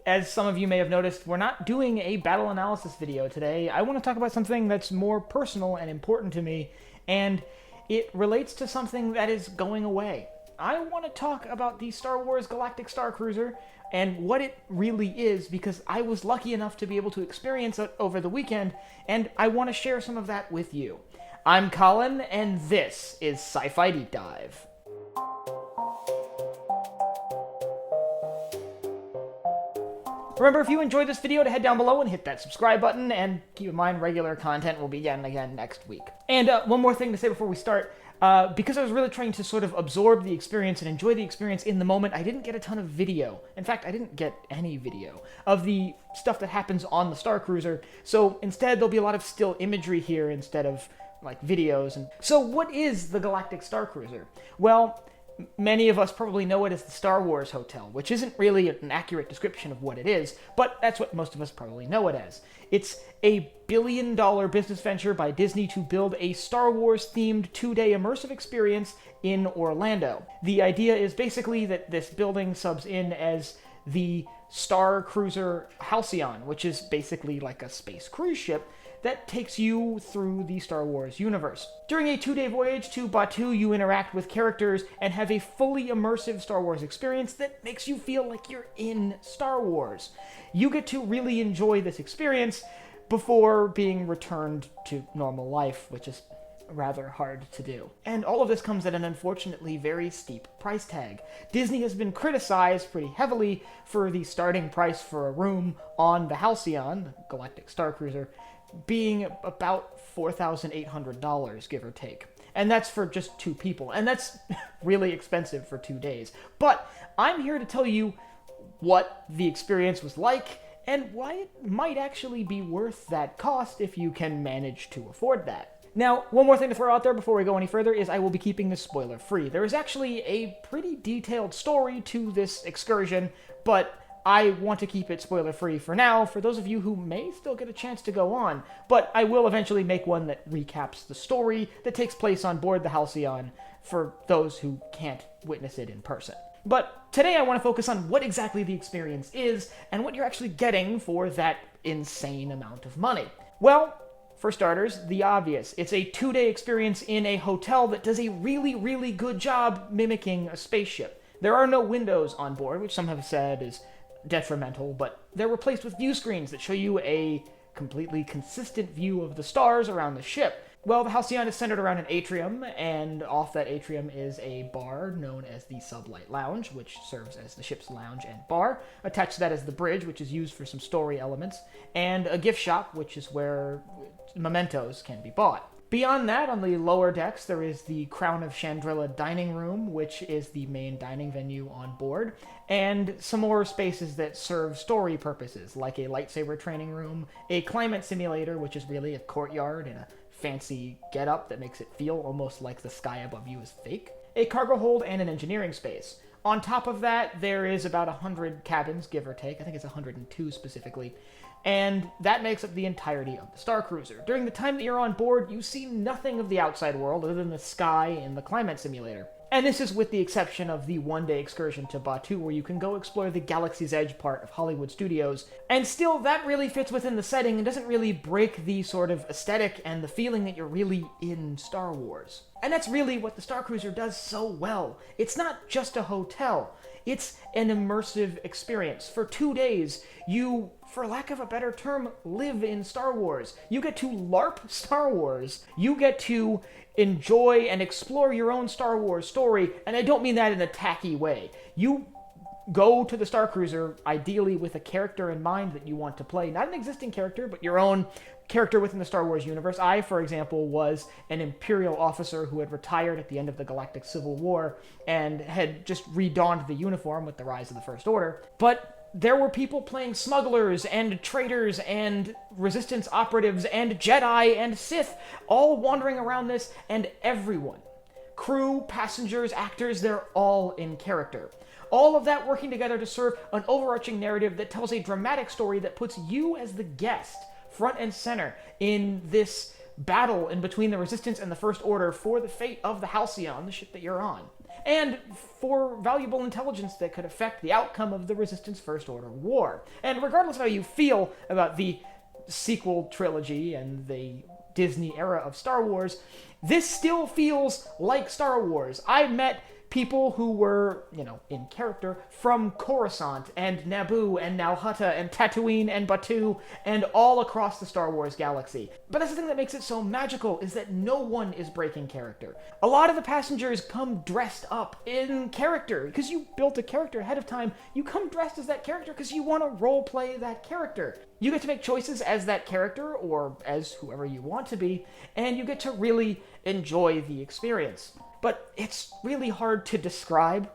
as some of you may have noticed, we're not doing a battle analysis video today. I want to talk about something that's more personal and important to me, and it relates to something that is going away. I want to talk about the Star Wars Galactic Starcruiser and what it really is, because I was lucky enough to be able to experience it over the weekend, and I want to share some of that with you. I'm Colin, and this is Sci-Fi Deep Dive. Remember, if you enjoyed this video, to head down below and hit that subscribe button, and keep in mind, regular content will begin again next week. And one more thing to say before we start. Because I was really trying to sort of absorb the experience and enjoy the experience in the moment, I didn't get a ton of video. In fact, I didn't get any video of the stuff that happens on the Starcruiser. So instead, there'll be a lot of still imagery here instead of like videos. And so what is the Galactic Starcruiser? Well, many of us probably know it as the Star Wars Hotel, which isn't really an accurate description of what it is, but that's what most of us probably know it as. It's a billion-dollar business venture by Disney to build a Star Wars-themed 2-day immersive experience in Orlando. The idea is basically that this building subs in as the Starcruiser Halcyon, which is basically like a space cruise ship that takes you through the Star Wars universe. During a 2-day voyage to Batuu, you interact with characters and have a fully immersive Star Wars experience that makes you feel like you're in Star Wars. You get to really enjoy this experience before being returned to normal life, which is rather hard to do. And all of this comes at an unfortunately very steep price tag. Disney has been criticized pretty heavily for the starting price for a room on the Halcyon, the Galactic Starcruiser, being about $4,800, give or take. And that's for just 2 people. And that's really expensive for 2 days. But I'm here to tell you what the experience was like and why it might actually be worth that cost if you can manage to afford that. Now, one more thing to throw out there before we go any further is I will be keeping this spoiler-free. There is actually a pretty detailed story to this excursion, but I want to keep it spoiler-free for now, for those of you who may still get a chance to go on, but I will eventually make one that recaps the story that takes place on board the Halcyon for those who can't witness it in person. But today I want to focus on what exactly the experience is, and what you're actually getting for that insane amount of money. Well, for starters, the obvious. It's a 2-day experience in a hotel that does a really, really good job mimicking a spaceship. There are no windows on board, which some have said is detrimental, but they're replaced with view screens that show you a completely consistent view of the stars around the ship. Well, the Halcyon is centered around an atrium, and off that atrium is a bar known as the Sublight Lounge, which serves as the ship's lounge and bar. Attached to that is the bridge, which is used for some story elements, and a gift shop, which is where mementos can be bought. Beyond that, on the lower decks, there is the Crown of Chandrila dining room, which is the main dining venue on board, and some more spaces that serve story purposes, like a lightsaber training room, a climate simulator, which is really a courtyard and a fancy get-up that makes it feel almost like the sky above you is fake, a cargo hold, and an engineering space. On top of that, there is about 100 cabins, give or take. I think it's 102 specifically. And that makes up the entirety of the Starcruiser. During the time that you're on board, you see nothing of the outside world other than the sky and the climate simulator. And this is with the exception of the 1-day excursion to Batuu, where you can go explore the Galaxy's Edge part of Hollywood Studios. And still, that really fits within the setting and doesn't really break the sort of aesthetic and the feeling that you're really in Star Wars. And that's really what the Starcruiser does so well. It's not just a hotel. It's an immersive experience. For 2 days, you, for lack of a better term, live in Star Wars. You get to LARP Star Wars. You get to enjoy and explore your own Star Wars story, and I don't mean that in a tacky way. You go to the Starcruiser, ideally with a character in mind that you want to play. Not an existing character, but your own character within the Star Wars universe. I, for example, was an Imperial officer who had retired at the end of the Galactic Civil War and had just redonned the uniform with the rise of the First Order. But there were people playing smugglers and traitors and resistance operatives and Jedi and Sith, all wandering around this, and everyone, crew, passengers, actors, they're all in character. All of that working together to serve an overarching narrative that tells a dramatic story that puts you as the guest front and center in this battle in between the Resistance and the First Order for the fate of the Halcyon, the ship that you're on. and for valuable intelligence that could affect the outcome of the Resistance First Order War. And regardless of how you feel about the sequel trilogy and the Disney era of Star Wars, this still feels like Star Wars. I met people who were, in character, from Coruscant and Naboo and Nal Hutta and Tatooine and Batuu and all across the Star Wars galaxy. But that's the thing that makes it so magical, is that no one is breaking character. A lot of the passengers come dressed up in character, because you built a character ahead of time. You come dressed as that character because you want to roleplay that character. You get to make choices as that character, or as whoever you want to be, and you get to really enjoy the experience. But it's really hard to describe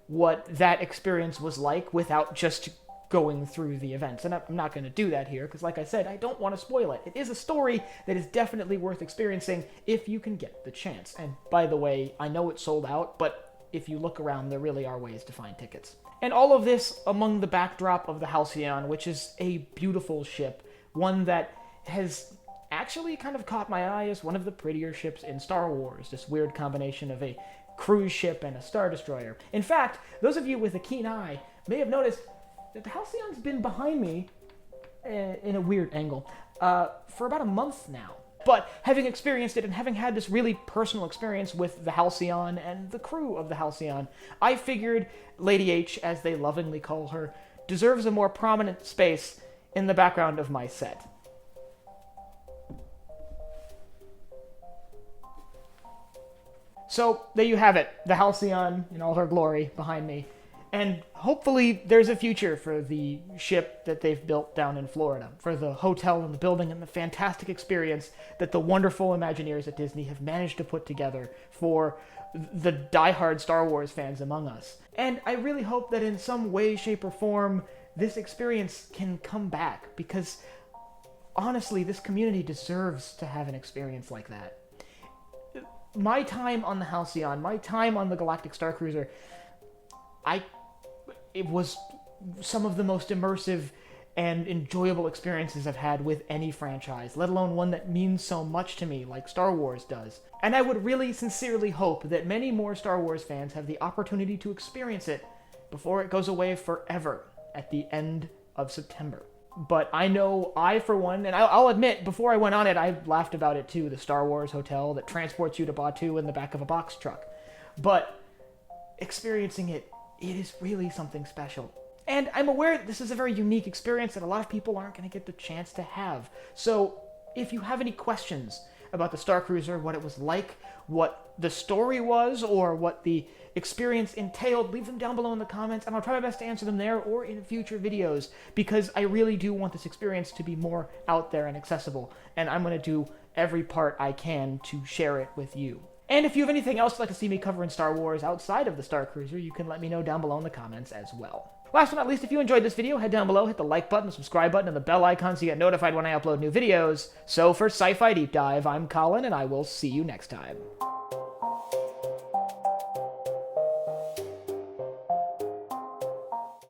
what that experience was like without just going through the events. And I'm not going to do that here, because like I said, I don't want to spoil it. It is a story that is definitely worth experiencing if you can get the chance. And by the way, I know it's sold out, but if you look around, there really are ways to find tickets. And all of this among the backdrop of the Halcyon, which is a beautiful ship, one that has actually kind of caught my eye as one of the prettier ships in Star Wars, this weird combination of a cruise ship and a Star Destroyer. In fact, those of you with a keen eye may have noticed that the Halcyon's been behind me in a weird angle for about a month now. But having experienced it and having had this really personal experience with the Halcyon and the crew of the Halcyon, I figured Lady H, as they lovingly call her, deserves a more prominent space in the background of my set. So, there you have it, the Halcyon in all her glory behind me. And hopefully there's a future for the ship that they've built down in Florida, for the hotel and the building and the fantastic experience that the wonderful Imagineers at Disney have managed to put together for the diehard Star Wars fans among us. And I really hope that in some way, shape, or form, this experience can come back, because honestly, this community deserves to have an experience like that. My time on the Halcyon, my time on the Galactic Starcruiser, it was some of the most immersive and enjoyable experiences I've had with any franchise, let alone one that means so much to me like Star Wars does. And I would really sincerely hope that many more Star Wars fans have the opportunity to experience it before it goes away forever at the end of September. But I know I, for one, and I'll admit, before I went on it, I laughed about it too, the Star Wars hotel that transports you to Batuu in the back of a box truck. But experiencing it is really something special. And I'm aware that this is a very unique experience that a lot of people aren't going to get the chance to have. So if you have any questions about the Starcruiser, what it was like, what the story was, or what the experience entailed, leave them down below in the comments, and I'll try my best to answer them there or in future videos, because I really do want this experience to be more out there and accessible, and I'm going to do every part I can to share it with you. And if you have anything else you'd like to see me cover in Star Wars outside of the Starcruiser, you can let me know down below in the comments as well. Last but not least, if you enjoyed this video, head down below, hit the like button, the subscribe button, and the bell icon so you get notified when I upload new videos. So for Sci-Fi Deep Dive, I'm Colin, and I will see you next time.